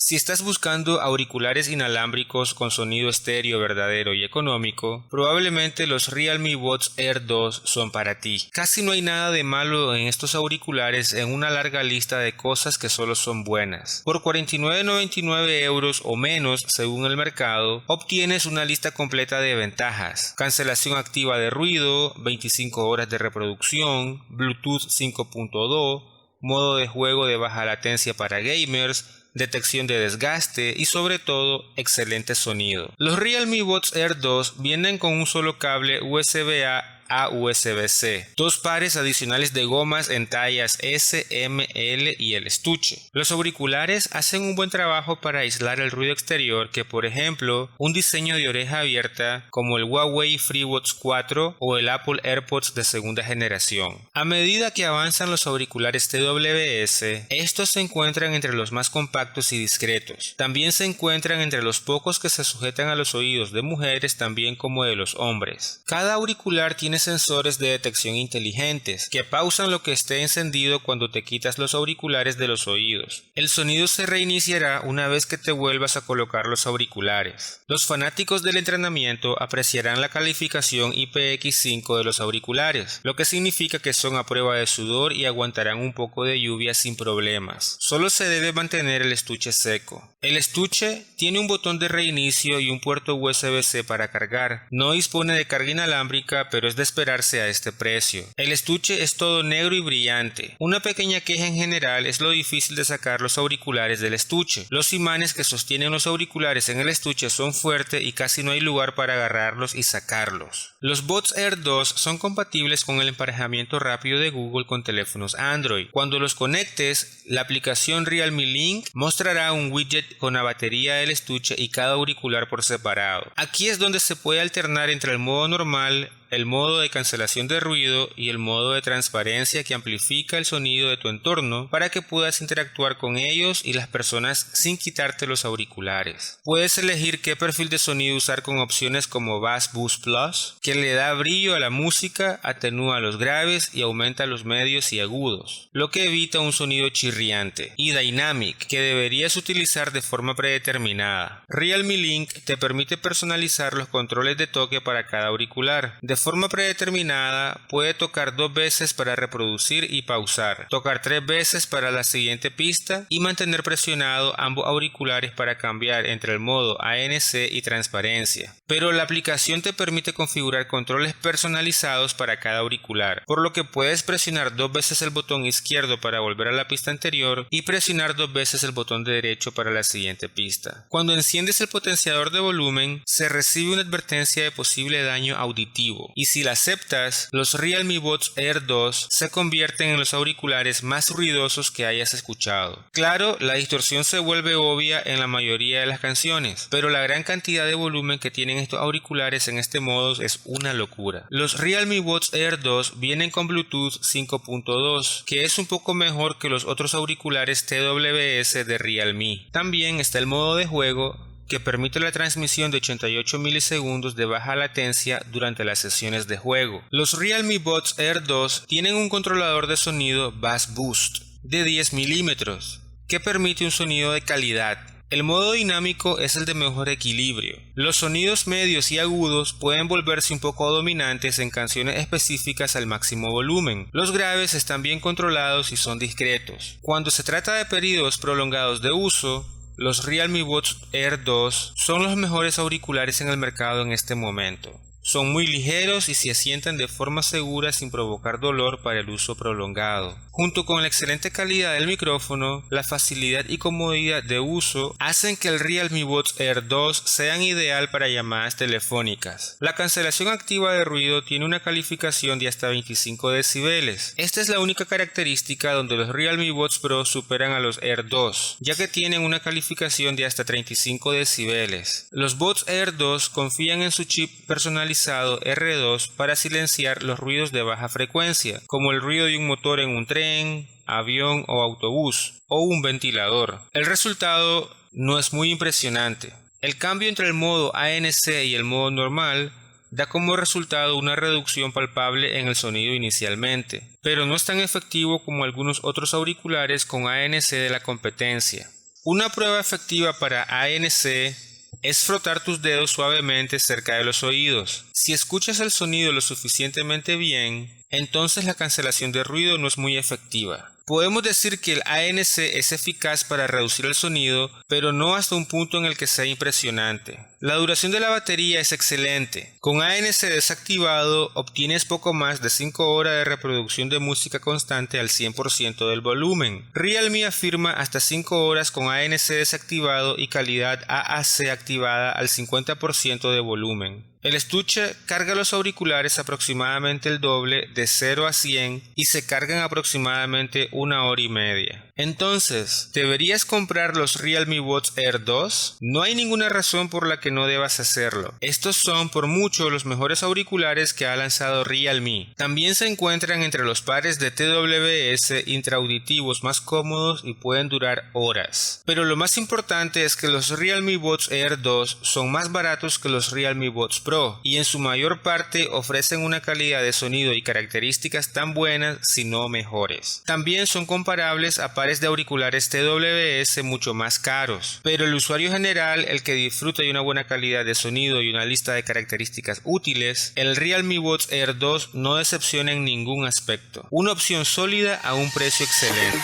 Si estás buscando auriculares inalámbricos con sonido estéreo verdadero y económico, probablemente los Realme Buds Air 2 son para ti. Casi no hay nada de malo en estos auriculares en una larga lista de cosas que solo son buenas. Por 49,99 € o menos según el mercado, obtienes una lista completa de ventajas: cancelación activa de ruido, 25 horas de reproducción, Bluetooth 5.2, modo de juego de baja latencia para gamers, detección de desgaste y sobre todo excelente sonido. Los Realme Buds Air 2 vienen con un solo cable USB-A a USB-C, dos pares adicionales de gomas en tallas S, M, L y el estuche. Los auriculares hacen un buen trabajo para aislar el ruido exterior que, por ejemplo, un diseño de oreja abierta como el Huawei FreeBuds 4 o el Apple AirPods de segunda generación. A medida que avanzan los auriculares TWS, estos se encuentran entre los más compactos y discretos. También se encuentran entre los pocos que se sujetan a los oídos de mujeres también como de los hombres. Cada auricular tiene sensores de detección inteligentes que pausan lo que esté encendido cuando te quitas los auriculares de los oídos. El sonido se reiniciará una vez que te vuelvas a colocar los auriculares. Los fanáticos del entrenamiento apreciarán la calificación IPX5 de los auriculares, lo que significa que son a prueba de sudor y aguantarán un poco de lluvia sin problemas. Solo se debe mantener el estuche seco. El estuche tiene un botón de reinicio y un puerto USB-C para cargar. No dispone de carga inalámbrica, pero es de esperarse a este precio. El estuche es todo negro y brillante. Una pequeña queja en general es lo difícil de sacar los auriculares del estuche. Los imanes que sostienen los auriculares en el estuche son fuertes y casi no hay lugar para agarrarlos y sacarlos. Los Buds Air 2 son compatibles con el emparejamiento rápido de Google con teléfonos Android. Cuando los conectes, la aplicación Realme Link mostrará un widget con la batería del estuche y cada auricular por separado. Aquí es donde se puede alternar entre el modo normal, el modo de cancelación de ruido y el modo de transparencia que amplifica el sonido de tu entorno para que puedas interactuar con ellos y las personas sin quitarte los auriculares. Puedes elegir qué perfil de sonido usar con opciones como Bass Boost Plus, que le da brillo a la música, atenúa los graves y aumenta los medios y agudos, lo que evita un sonido chirriante, y Dynamic, que deberías utilizar de forma predeterminada. Realme Link te permite personalizar los controles de toque para cada auricular. De forma predeterminada, puede tocar 2 veces para reproducir y pausar, tocar 3 veces para la siguiente pista y mantener presionado ambos auriculares para cambiar entre el modo ANC y transparencia. Pero la aplicación te permite configurar controles personalizados para cada auricular, por lo que puedes presionar 2 veces el botón izquierdo para volver a la pista anterior y presionar 2 veces el botón derecho para la siguiente pista. Cuando enciendes el potenciador de volumen, se recibe una advertencia de posible daño auditivo. Y si la aceptas, los Realme Buds Air 2 se convierten en los auriculares más ruidosos que hayas escuchado. Claro, la distorsión se vuelve obvia en la mayoría de las canciones, pero la gran cantidad de volumen que tienen estos auriculares en este modo es una locura. Los Realme Buds Air 2 vienen con Bluetooth 5.2, que es un poco mejor que los otros auriculares TWS de Realme. También está el modo de juego, que permite la transmisión de 88 milisegundos de baja latencia durante las sesiones de juego. Los Realme Buds Air 2 tienen un controlador de sonido Bass Boost de 10 milímetros, que permite un sonido de calidad. El modo dinámico es el de mejor equilibrio. Los sonidos medios y agudos pueden volverse un poco dominantes en canciones específicas al máximo volumen. Los graves están bien controlados y son discretos. Cuando se trata de periodos prolongados de uso, los Realme Buds Air 2 son los mejores auriculares en el mercado en este momento. Son muy ligeros y se asientan de forma segura sin provocar dolor para el uso prolongado. Junto con la excelente calidad del micrófono, la facilidad y comodidad de uso hacen que el Realme Buds Air 2 sean ideal para llamadas telefónicas. La cancelación activa de ruido tiene una calificación de hasta 25 decibeles. Esta es la única característica donde los Realme Buds Pro superan a los Air 2, ya que tienen una calificación de hasta 35 decibeles. Los Buds Air 2 confían en su chip personalizado R2 para silenciar los ruidos de baja frecuencia, como el ruido de un motor en un tren, avión o autobús, o un ventilador. El resultado no es muy impresionante. El cambio entre el modo ANC y el modo normal da como resultado una reducción palpable en el sonido inicialmente, pero no es tan efectivo como algunos otros auriculares con ANC de la competencia. Una prueba efectiva para ANC es frotar tus dedos suavemente cerca de los oídos. Si escuchas el sonido lo suficientemente bien, entonces la cancelación de ruido no es muy efectiva. Podemos decir que el ANC es eficaz para reducir el sonido, pero no hasta un punto en el que sea impresionante. La duración de la batería es excelente. Con ANC desactivado obtienes poco más de 5 horas de reproducción de música constante al 100% del volumen. Realme afirma hasta 5 horas con ANC desactivado y calidad AAC activada al 50% de volumen. El estuche carga los auriculares aproximadamente el doble de 0 a 100 y se cargan aproximadamente 1 hora y media. Entonces, ¿deberías comprar los Realme Buds Air 2? No hay ninguna razón por la que no debas hacerlo. Estos son por mucho los mejores auriculares que ha lanzado Realme. También se encuentran entre los pares de TWS intraauditivos más cómodos y pueden durar horas. Pero lo más importante es que los Realme Buds Air 2 son más baratos que los Realme Buds Pro y en su mayor parte ofrecen una calidad de sonido y características tan buenas si no mejores. También son comparables a pares de auriculares TWS mucho más caros, pero el usuario general, el que disfruta de una buena calidad de sonido y una lista de características útiles, el Realme Buds Air 2 no decepciona en ningún aspecto. Una opción sólida a un precio excelente.